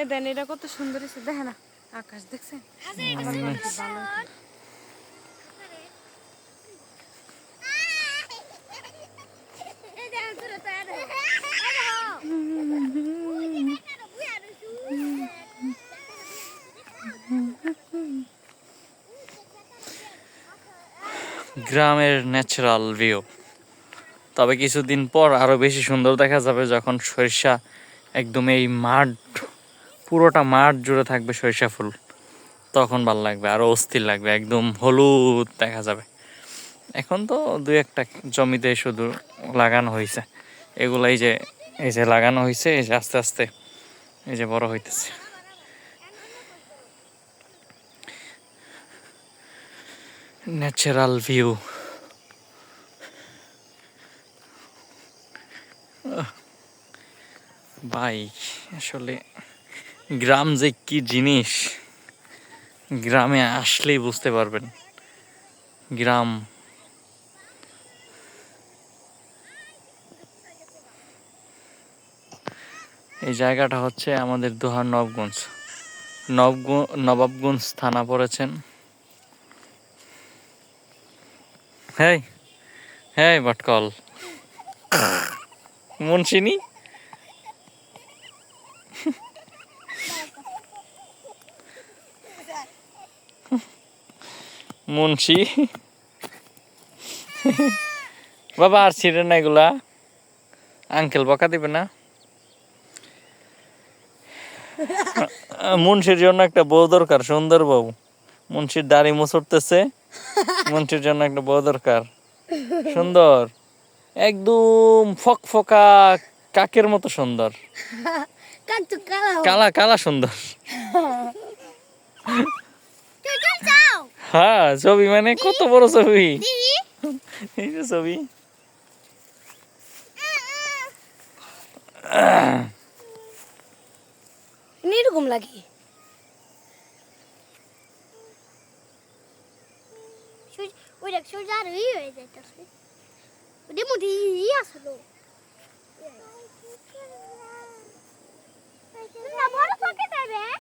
এ দেন এটা কত সুন্দর হয়েছে দেখে না আকাশ দেখছেন আমার বাড়িতে ভালো গ্রামের ন্যাচারাল ভিউ। তবে কিছুদিন পর আরো বেশি সুন্দর দেখা যাবে যখন সরিষা একদম এই মাঠ, পুরোটা মাঠ জুড়ে থাকবে সরিষা ফুল, তখন ভালো লাগবে, আরো অস্থির লাগবে, একদম হলুদ দেখা যাবে। এখন তো দুই একটা জমিতে শুধু লাগানো হয়েছে, এগুলো এই যে লাগানো হয়েছে, এই যে আস্তে আস্তে এই যে বড় হইতেছে। Natural view. ভাই আসলে গ্রাম যে কি জিনিস, গ্রামে আসলেই বুঝতে পারবেন। গ্রাম এই জায়গাটা হচ্ছে আমাদের দোহার নবগঞ্জ, নবাবগঞ্জ থানা পড়েছেন। হ্যাঁ হ্যাঁ বাটকল মুন্সিনী মুন্সি বাবা আর ছিঁড়ে না এগুলা, আঙ্কেল বকা দিবে না। মুন্সির জন্য একটা বউ দরকার, সুন্দর বউ। মুন্সির দাড়ি মুছড়তেছে, মুন্সির জন্য একটা বউ দরকার সুন্দর, একদম ফকফকা কাকের মতো সুন্দর, কালা কালা সুন্দর। হ্যাঁ ছবি মানে কত বড় ছবি, এই যে ছবি। এরকম লাগে ওই দেখ সূর্য আর হয়ে যাইতেছে ওদের মধ্যে আসলো না বড় পকেট আছে